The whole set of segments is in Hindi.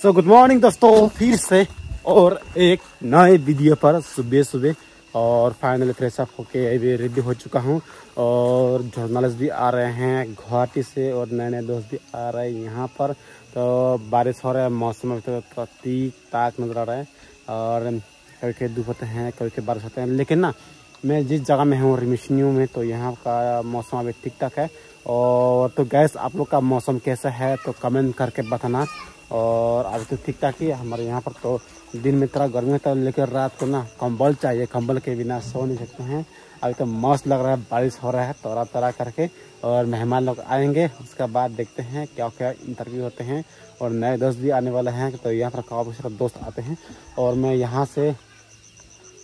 सो गुड मॉर्निंग दोस्तों, फिर से और एक नए वीडियो पर सुबह सुबह। और फाइनली फ्रेश अप होके अभी रेडी हो चुका हूँ और जर्नलिस्ट भी आ रहे हैं गुवाहाटी से और नए नए दोस्त भी आ रहे हैं यहाँ पर। तो बारिश हो रहा है, मौसम अभी तो ठीक ठाक नज़र आ रहा है और कभी कभी धूप होते हैं, कभी कभी बारिश होते हैं। लेकिन ना मैं जिस जगह में हूँ रिमिशन्यू में, तो यहाँ का मौसम अभी ठीक ठाक है। और तो गैस आप लोग का मौसम कैसा है तो कमेंट करके बताना। और अभी तो ठीक ठाक ही हमारे यहाँ पर तो दिन में थोड़ा गर्मी होता है, लेकिन रात को ना कंबल चाहिए, कंबल के बिना सो नहीं सकते हैं। अभी तो मस्त लग रहा है, बारिश हो रहा है तोरा तोरा करके और मेहमान लोग आएंगे। उसके बाद देखते हैं क्या क्या इंटरव्यू होते हैं और नए दोस्त भी आने वाले हैं। तो यहाँ पर काफ़ी सारे दोस्त आते हैं और मैं यहाँ से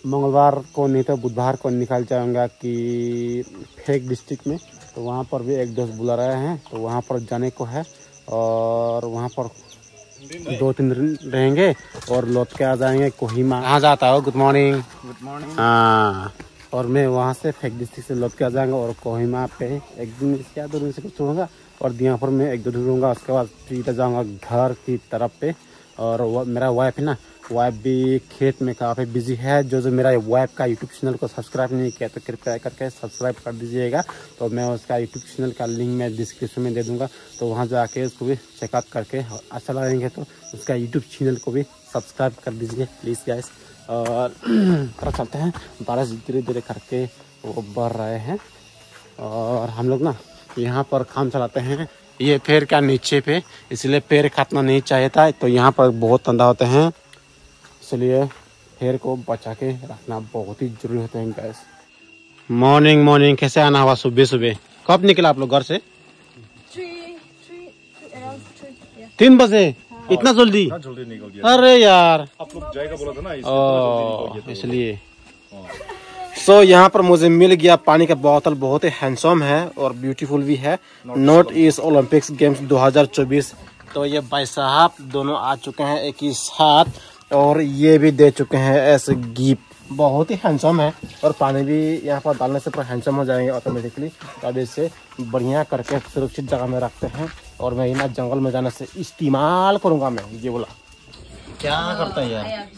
मंगलवार को नहीं तो बुधवार को निकल जाऊँगा कि फेक डिस्ट्रिक्ट में। तो वहाँ पर भी एक दोस्त बुला रहे हैं, तो वहाँ पर जाने को है और वहाँ पर 2-3 दिन रहेंगे और लौट के आ जाएंगे कोहिमा। कहाँ जाता हो? Good morning. Good morning. हाँ, और मैं वहाँ से फेक डिस्ट्रिक्ट से लौट के आ जाएंगे और कोहिमा पे एक दिन या 2 दिन से कुछ छोड़ूंगा और दियापुर में 1-2 दिन रहूँगा। उसके बाद सीधा जाऊँगा घर की तरफ पे। और मेरा वाइफ है ना, वाइफ भी खेत में काफ़ी बिजी है। जो मेरा वाइफ का यूट्यूब चैनल को सब्सक्राइब नहीं किया तो कृपया करके सब्सक्राइब कर दीजिएगा। तो मैं उसका यूट्यूब चैनल का लिंक मैं डिस्क्रिप्शन में दे दूंगा, तो वहां जाके उसको भी चेकआउट करके अच्छा लगेंगे तो उसका यूट्यूब चैनल को भी सब्सक्राइब कर दीजिए प्लीज़ गाइस। और थोड़ा चलते हैं, बारिश धीरे धीरे करके वो बढ़ रहे हैं और हम लोग ना यहाँ पर काम चलाते हैं ये पेड़ का नीचे पे, इसलिए पेड़ काटना नहीं चाहिए था। तो यहाँ पर बहुत ठंडा होते हैं, इसलिए पेड़ को बचा के रखना बहुत ही जरूरी होता है गैस। मॉर्निंग मॉर्निंग कैसे आना हुआ सुबह सुबह? कब निकला आप लोग घर से? 3 बजे। इतना जल्दी? निकल गया। अरे यार, आप लोग जाएगा बोला था ना इसलिए। सो यहाँ पर मुझे मिल गया पानी का बोतल, बहुत ही हैंडसम है और ब्यूटीफुल भी है। North east Olympics games 2024। तो ये भाई साहब दोनों आ चुके हैं एक ही साथ और ये भी दे चुके हैं ऐसे गिफ्ट। बहुत ही हैंडसम है और पानी भी यहाँ पर डालने से पूरा हैंडसम हो जाएंगे ऑटोमेटिकली। तो अब इसे बढ़िया करके सुरक्षित जगह में रखते हैं और मैं यहाँ जंगल में जाने से इस्तेमाल करूँगा। मैं ये बोला क्या करता है यार?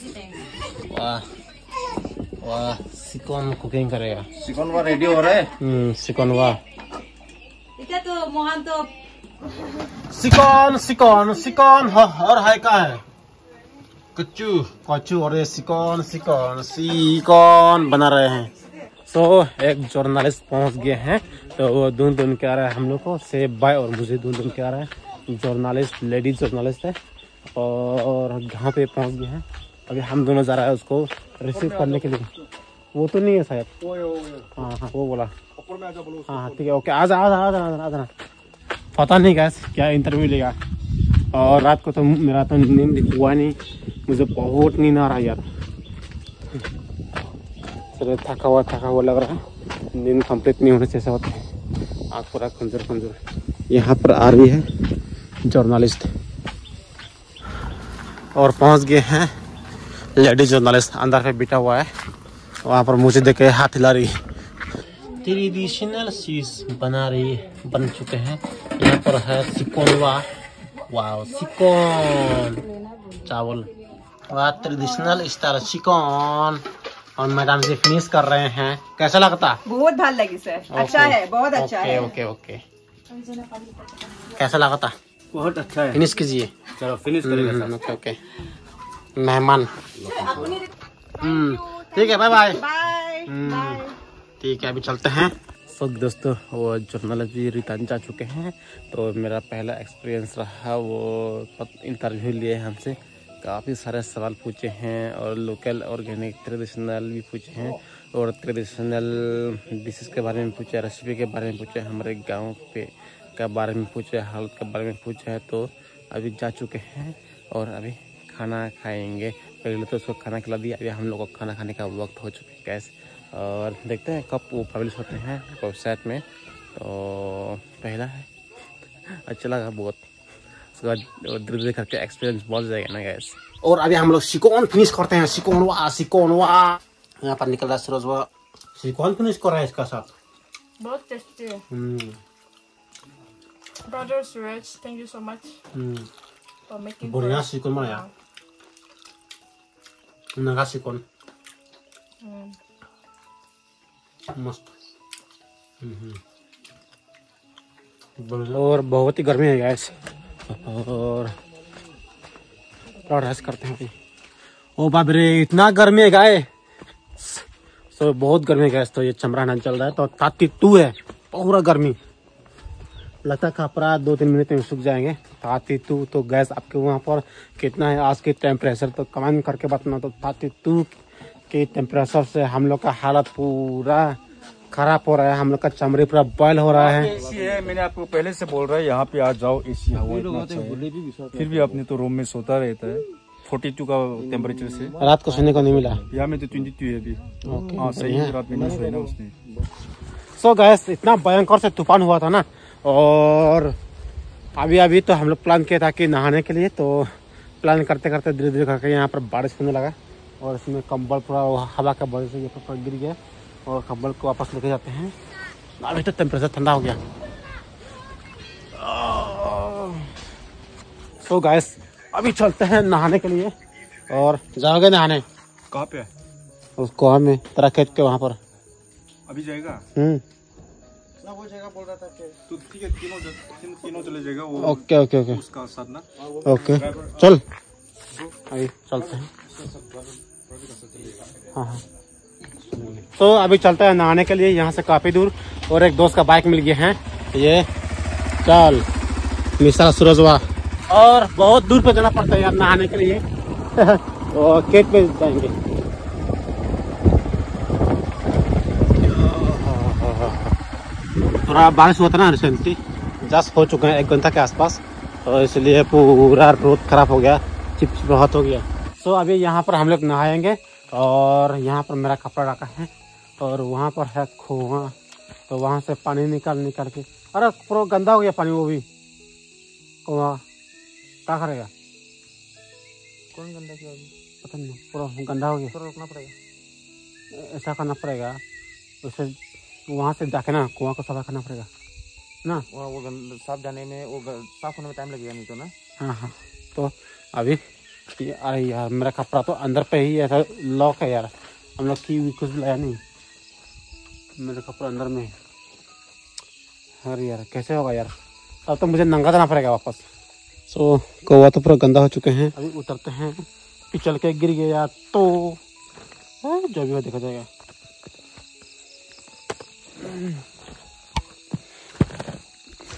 वाह वाह, सिकॉन कुकिंग करेगा। सिकॉनवा रेडी हो रहा है। सिकॉनवा तो मोहन तो सिकॉन सिकॉन सिकॉन और है का है कच्चू कच्चू और ये सिकॉन सिकॉन सिकॉन बना रहे हैं। तो एक जर्नलिस्ट पहुंच गए हैं, तो वो ढूंढ के आ रहा है हम लोग को, सेब भाई और मुझे ढूंढ के आ रहा है। जर्नलिस्ट लेडीज जर्नलिस्ट है और यहाँ पे पहुंच गए हैं। अभी हम दोनों जा रहा है उसको रिसीव करने के लिए। वो तो नहीं है शायद। हाँ हाँ वो बोला। हाँ ठीक है, ओके आ जा। पता नहीं गैस क्या इंटरव्यू लेगा। और रात को तो मेरा तो नींद हुआ नहीं, मुझे बहुत नींद आ रहा है यार। चलो थका हुआ लग रहा है, नींद कंप्लीट नहीं होने जैसा होता है। आँख पूरा खंजर। यहाँ पर आ रही है जर्नलिस्ट और पहुँच गए हैं लेडीज जर्नलिस्ट। अंदर पे बैठा हुआ है, वहाँ पर मुझे देख के हाथ हिला रही है। ट्रेडिशनल चीज बन चुके हैं। यहाँ पर है सिकोनवा। वाह सिकोन चावल, वाह ट्रेडिशनल स्टाइल सिकोन। और मैडम जी फिनिश कर रहे हैं। कैसा लगता? बहुत ভাল लगी सर। अच्छा है, बहुत अच्छा है। ओके कैसा लगता? बहुत अच्छा है। फिनिश कीजिए। चलो फिनिश करेंगे। ओके मेहमान। ठीक है, बाय बाय। ठीक है, अभी चलते हैं। सब दोस्तों वो जर्नलिस्ट भी रिटर्न जा चुके हैं। तो मेरा पहला एक्सपीरियंस रहा, वो इंटरव्यू लिए हमसे, काफ़ी सारे सवाल पूछे हैं और लोकल ऑर्गेनिक ट्रेडिशनल भी पूछे हैं और ट्रेडिशनल डिशेस के बारे में पूछे, रेसिपी के बारे में पूछे, हमारे गाँव पे के बारे में पूछे, हालत के बारे में पूछे है। तो अभी जा चुके हैं और अभी खाना खाएंगे। पहले तो उसको खाना खिला दिया, अभी हम लोग को खाना खाने का वक्त हो चुका है गैस। और देखते हैं कब वो पब्लिश होते हैं वेबसाइट में। तो पहला है, अच्छा लगा बहुत। उसके बाद धीरे धीरे करके एक्सपीरियंस बढ़ जाएगा ना गैस। और अभी हम लोग सिकोन फिनिश करते हैं। सिकोनवा यहाँ पर निकल रहा है सरोजवा। सिकोन फिनिश कर रहा है इसका साथ। बहुत टेस्टी है। Brother Suraj, thank you so much. For making बढ़िया for- सिकोन बनाया नगा सिकोन मस्त। और बहुत ही गर्मी है गैस और रेस्ट करते हैं अभी। ओ बाप रे इतना गर्मी है गाय तो बहुत गर्मी है गैस। तो ये चमड़ा नहीं चल रहा है तो 32 है पूरा गर्मी लगता है कपड़ा 2-3 मिनट में सूख जाएंगे। 32 तो गैस आपके वहाँ पर कितना है आज के टेम्परेचर तो कमेंट करके बताना। तो 32 के टेम्परेचर से हम लोग का हालत पूरा खराब हो रहा है। हम लोग का चमड़ी पूरा बॉयल हो रहा है। एसी है, मैंने आपको पहले से बोल रहा है यहाँ पे आ जाओ, एसी हवा इतना अच्छा है। फिर भी अपने तो रूम में सोता रहता है 42 का टेम्परेचर से। रात को सोने को नहीं मिला। यहाँ में तो 22 है अभी। हाँ सही है, रात में नहीं सोया ना उसने। सो गैस इतना भयंकर से तूफान हुआ था ना और अभी तो हम लोग प्लान किया था कि नहाने के लिए। तो प्लान करते करते धीरे धीरे करके यहाँ पर बारिश होने लगा और इसमें कंबल पूरा हवा का वजह से ये पूरा गिर गया और कंबल को वापस लेके जाते हैं। अभी तो टेम्परेचर ठंडा हो गया। सो गैस अभी चलते हैं नहाने के लिए। और जाओगे नहाने कहाँ पे है? उस कुआं में तेरा खेत के वहाँ पर। अभी जाएगा ना, वो जगह बोल रहा था कि तो ठीक है, तीनों चले जाएगा वो। ओके ओके ओके उसका साथ ना। ओके चल अभी चलते हैं। हाँ हाँ तो अभी चलते हैं नहाने के लिए यहाँ से काफ़ी दूर। और एक दोस्त का बाइक मिल गया है ये चल मिश्रा सूरजवा और बहुत दूर पे जाना पड़ता है यार नहाने के लिए। और खेत पे जाएंगे। थोड़ा बारिश हुआ था ना रिसेंटली जस्ट हो चुका है 1 घंटा के आसपास तो इसलिए पूरा रोड खराब हो गया चिपचिप बहुत हो गया। सो अभी यहाँ पर हम लोग नहाएंगे और यहाँ पर मेरा कपड़ा रखा है और वहाँ पर है कुआं तो वहाँ से पानी निकाल के अरे पूरा गंदा हो गया पानी। वो भी कुआं क्या करेगा? कौन गंदा किया अभी? पता नहीं पूरा गंदा हो गया। तो रोकना पड़ेगा, ऐसा करना पड़ेगा उसे वहाँ से जाके ना कुआं को साफ करना पड़ेगा ना। वो साफ जाने में वो साफ होने में टाइम लगेगा नहीं तो ना। हाँ हाँ तो अभी अरे यार मेरा कपड़ा तो अंदर पे ही ऐसा लॉक है यार। हम लोग की कुछ लाया नहीं, मेरा कपड़ा अंदर में। अरे यार कैसे होगा यार, अब तो मुझे नंगा जाना पड़ेगा वापस। सो कौवा तो पूरा गंदा हो चुके हैं। अभी उतरते हैं, पिछल के गिर गया तो जो भी हो देखा जाएगा।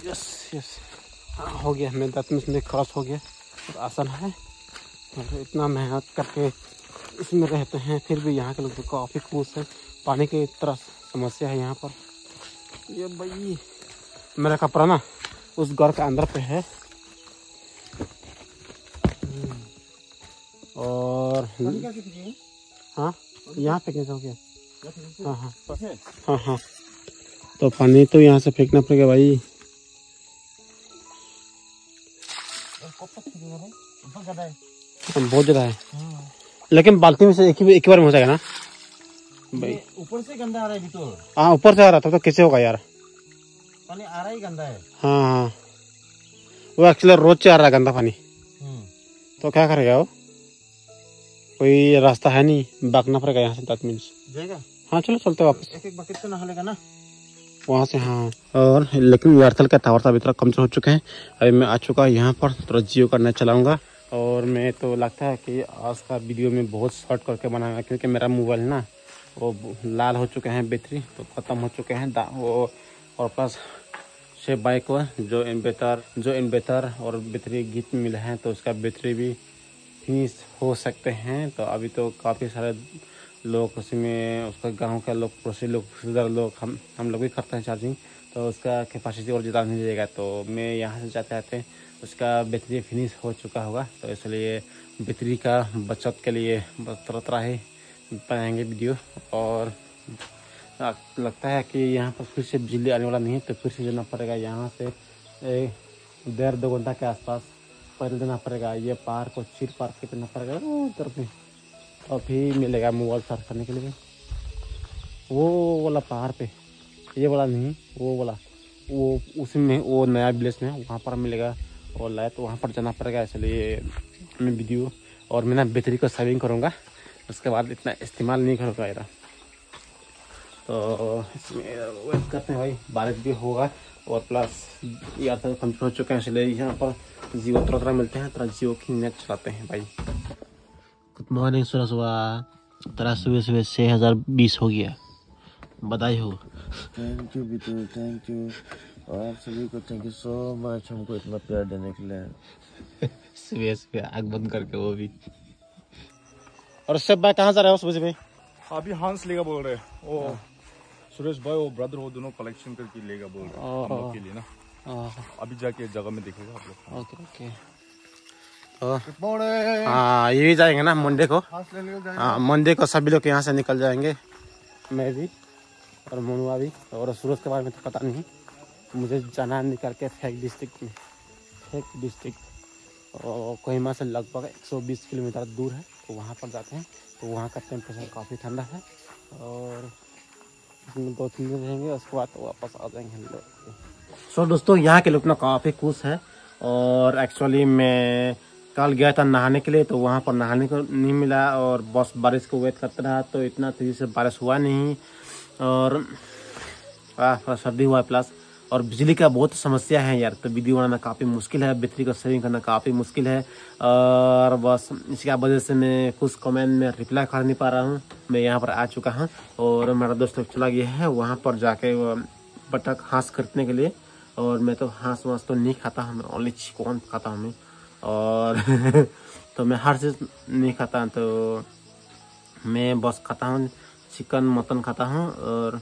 यस यस हाँ हो गया। मेरे दांत में क्रॉस हो गया और आसान है। और इतना मेहनत करके इसमें रहते हैं फिर भी यहाँ के लोग काफ़ी खुश है। पानी की तरह समस्या है यहाँ पर। ये भाई मेरा कपड़ा ना उस घर के अंदर पे है और हाँ यहाँ फेंकने से हो गया। हाँ हाँ हाँ हाँ तो पानी तो यहाँ से फेंकना पड़ेगा भाई। बहुत ज़्यादा है लेकिन बाल्टी में से एक ही बार में हो जाएगा ना भाई। ऊपर से गंदा आ रहा है अभी तो। हाँ ऊपर से आ रहा था तो कैसे होगा यार? पानी आ रहा ही गंदा है। हाँ हाँ वो एक्चुअली रोज से आ रहा है गंदा पानी। तो क्या करेगा वो? कोई रास्ता है नहीं, भागना पड़ेगा यहाँ से। दैट मीन्स जाएगा। हाँ चलो चलते वापस। एक बकेट से नहा लेगा ना वहाँ से। हाँ और लेकिन एयरटेल का टावर अभी थोड़ा कमजोर हो चुके हैं। अभी मैं आ चुका यहाँ पर थोड़ा जियो का नेट चलाऊँगा और मैं तो लगता है कि आज का वीडियो में बहुत शॉर्ट करके बनाया क्योंकि मेरा मोबाइल ना वो लाल हो चुके हैं, बैटरी तो ख़त्म हो चुके हैं वो। और प्लस से बाइक को जो इन्वर्टर और बैटरी गिफ्ट मिले हैं तो उसका बैटरी भी फिनिश हो सकते हैं। तो अभी तो काफ़ी सारे लोग उसमें उसका गांव का लोग पड़ोसी लोग हम लोग भी करते हैं चार्जिंग तो उसका कैपेसिटी और ज़्यादा नहीं जाएगा। तो मैं यहाँ से जाते आते उसका बैटरी फिनिश हो चुका होगा तो इसलिए बैटरी का बचत के लिए तरह ही बनाएंगे वीडियो। और लगता है कि यहाँ पर फिर से बिजली आने वाला नहीं है तो फिर से जाना पड़ेगा यहाँ से 1.5-2 घंटा के आसपास पैदल जाना पड़ेगा। ये पार को चिर पार के करना पड़ेगा उधर में और फिर मिलेगा मोबाइल चार्ज करने के लिए। वो वाला पहाड़ पे, ये वाला नहीं वो वाला, वो उसमें वो नया विलेज में वहाँ पर मिलेगा और लाए तो वहाँ पर जाना पड़ेगा, इसलिए मैं वीडियो और मैं ना बैटरी को सेविंग करूँगा, उसके बाद इतना इस्तेमाल नहीं करूँगा यार। तो इसमें वेट करते हैं भाई, बारिश भी होगा और प्लस यार तो कंप्लीट हो चुके हैं, इसलिए यहाँ पर जियो थोड़ा मिलते हैं, थोड़ा जियो की नेट चलाते हैं भाई। गुड मॉर्निंग सुबह सुबह, तेरा सुबह सुबह 6020 हो गया, बधाई हो। Thank you Bittu, thank you, और आप सभी को थैंक यू सो मच हमको इतना प्यार देने के लिए। सुबह सुबह आग बंद करके वो भी। और सब भाई कहाँ जा रहे हो सुबह सुबह? अभी हंस लेगा बोल रहे वो सुरेश भाई, वो ब्रदर वो दोनों कलेक्शन करके लेगा बोल रहे हम लोग के लिए ना। अभी जाके जगह में देखेगा आप लोग। Okay okay. हाँ ये भी जाएंगे ना मंडे को। हाँ मंडे को सभी लोग यहाँ से निकल जाएंगे, मैं भी और मनुआ भी। और सूरज के बारे में तो पता नहीं, मुझे जाना निकल के फेक डिस्ट्रिक्ट और कोहिमा से लगभग 120 किलोमीटर दूर है, तो वहाँ पर जाते हैं। तो वहाँ का टेम्परेचर काफ़ी ठंडा है और 2-3 दिन रहेंगे, उसके बाद तो वापस आ जाएंगे हम लोग। सो दोस्तों यहाँ के लोग ना काफ़ी खुश है। और एक्चुअली मैं कल गया था नहाने के लिए, तो वहाँ पर नहाने को नहीं मिला और बस बारिश को वेट करता रहा, तो इतना तेज़ी से बारिश हुआ नहीं और थोड़ा सर्दी हुआ प्लस और बिजली का बहुत समस्या है यार, तो वीडियो बनाना काफ़ी मुश्किल है, बैटरी को सेविंग करना काफ़ी मुश्किल है। और बस इसकी वजह से मैं कुछ कमेंट में रिप्लाई कर नहीं पा रहा हूँ। मैं यहाँ पर आ चुका हूँ और मेरा दोस्त लोग चला गया है वहाँ पर जाके बटक हाँस खरीदने के लिए। और मैं तो हाँस वाँस तो नहीं खाता हूँ, मैं ओनली चिकन खाता हूँ मैं। और तो मैं हर चीज़ नहीं खाता, तो मैं बस खाता हूँ चिकन मटन खाता हूँ और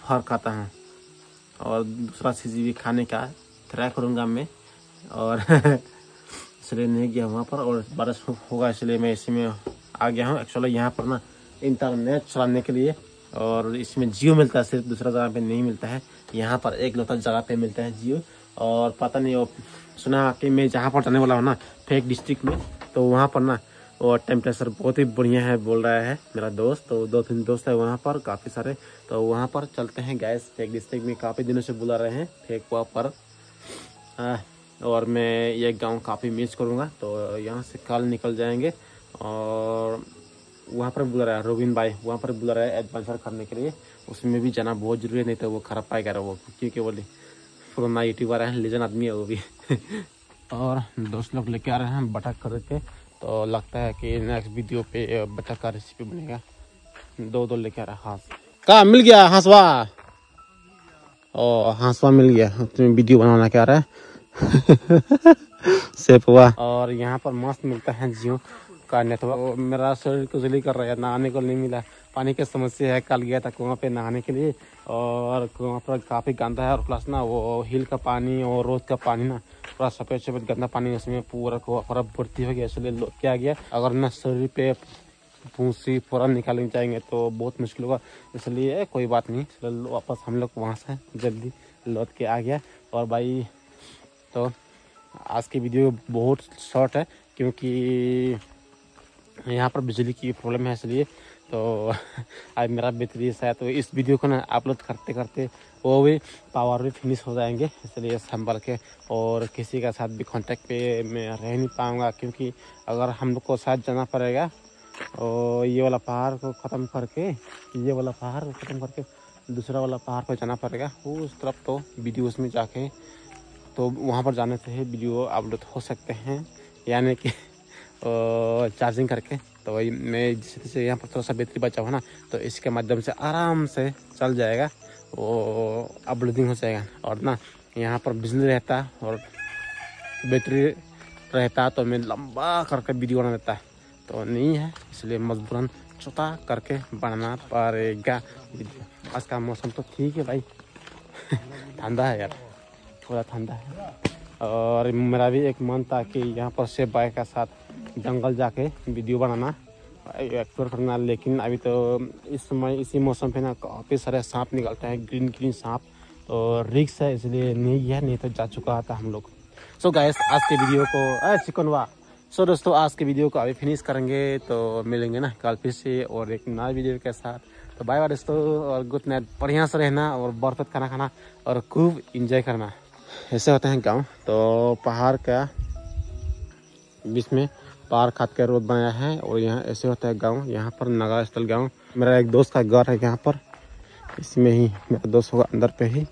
फर खाता हूँ, और दूसरा चीज़ भी खाने का ट्राई करूँगा मैं। और इसलिए नहीं गया वहाँ पर, और बारिश होगा इसलिए मैं इसी में आ गया हूँ। एक्चुअली यहाँ पर ना इंटरनेट चलाने के लिए, और इसमें जियो मिलता है, सिर्फ दूसरा जगह पे नहीं मिलता है, यहाँ पर एक लौता जगह पे मिलता है जियो। और पता नहीं वो सुना कि मैं जहाँ पर जाने वाला हूँ ना फेक डिस्ट्रिक्ट में, तो वहाँ पर ना और टेम्परेचर बहुत ही बढ़िया है बोल रहा है मेरा दोस्त। तो 2-3 दोस्त है वहाँ पर काफ़ी सारे, तो वहाँ पर चलते हैं गैस। फेक डिस्ट्रिक्ट में काफ़ी दिनों से बुला रहे हैं फेक वहाँ पर। और मैं ये गांव काफ़ी मिस करूँगा, तो यहाँ से कल निकल जाएंगे। और वहाँ पर बुला रहा है रोबिन भाई, वहाँ पर बुला रहा है एडवेंचर करने के लिए, उसमें भी जाना बहुत जरूरी है, नहीं तो वो खराब पाएगा वो, क्योंकि वो पुराना यूट्यूबर है, लेजेंड आदमी है वो भी। और दोस्त लोग लेके आ रहे हैं बटक करके, तो लगता है कि नेक्स्ट वीडियो पे बटक का रेसिपी बनेगा। 2 लेके आ रहा है हाँस। कहाँ मिल गया हाँसवा? ओ हाँसवा मिल गया, तुम्हें वीडियो बनाना क्या रहा है? सेफ हुआ। और यहाँ पर मस्त मिलता है जियो का नेटवर्क। मेरा शरीर खुजली कर रहा है, नहाने को नहीं मिला, पानी की समस्या है। कल गया था कुआं पे नहाने के लिए, और कुआं पर काफ़ी गंदा है, और प्लस ना वो हिल का पानी और रोड का पानी ना पूरा सफ़ेद गंदा पानी, उसमें पूरा कुआं भर्ती हो गया, इसलिए क्या गया अगर ना शरीर पे फूंसी पूरा निकालने जाएंगे तो बहुत मुश्किल होगा। इसलिए कोई बात नहीं, वापस हम लोग वहाँ से जल्दी लौट के आ गया। और भाई तो आज की वीडियो बहुत शॉर्ट है, क्योंकि यहाँ पर बिजली की प्रॉब्लम है, इसलिए तो आज मेरा बैटरी है, तो इस वीडियो को ना अपलोड करते करते वो भी पावर भी फिनिश हो जाएंगे, इसलिए संभल के। और किसी का साथ भी कांटेक्ट पे मैं रह नहीं पाऊँगा, क्योंकि अगर हम लोग को साथ जाना पड़ेगा और ये वाला पहाड़ को ख़त्म करके, ये वाला पहाड़ को ख़त्म करके दूसरा वाला पहाड़ पर जाना पड़ेगा उस तरफ, तो वीडियो उसमें जाके तो वहाँ पर जाने से ही वीडियो अपलोड हो सकते हैं, यानी कि चार्जिंग करके। तो वही मैं जैसे यहाँ पर थोड़ा सा बैटरी बचा हुआ ना, तो इसके माध्यम से आराम से चल जाएगा, वो अपलोडिंग हो जाएगा। और ना यहाँ पर बिजली रहता और बैटरी रहता तो मैं लंबा करके वीडियो बना देता, तो नहीं है, इसलिए मजबूरन छोटा करके बनाना पड़ेगा वीडियो। आज का मौसम तो ठीक है भाई, ठंडा है यार, थोड़ा ठंडा है। और मेरा भी एक मन था कि यहाँ पर से बाइक के साथ जंगल जाके वीडियो बनाना, एक्सप्लोर करना, लेकिन अभी तो इस समय इसी मौसम पे ना काफ़ी सारे सांप निकलते हैं, ग्रीन सांप, तो रिक्स है, इसलिए नहीं गया, नहीं तो जा चुका था हम लोग। सो गाइस आज के वीडियो को चिकनवा। सो दोस्तों आज के वीडियो को अभी फिनिश करेंगे, तो मिलेंगे ना कल फिर से और एक नया वीडियो के साथ। तो बाय बाय दोस्तों, और गुड नाइट, बढ़िया से रहना और बर्तन खाना खाना और खूब इंजॉय करना। ऐसे होते हैं गांव। तो पहाड़ का बीच में पार खाद का रोड बनाया है और यहाँ ऐसे होता है गांव। यहाँ पर नगा स्थल गांव, मेरा एक दोस्त का घर है यहाँ पर, इसमें ही मेरा दोस्त होगा अंदर पे ही।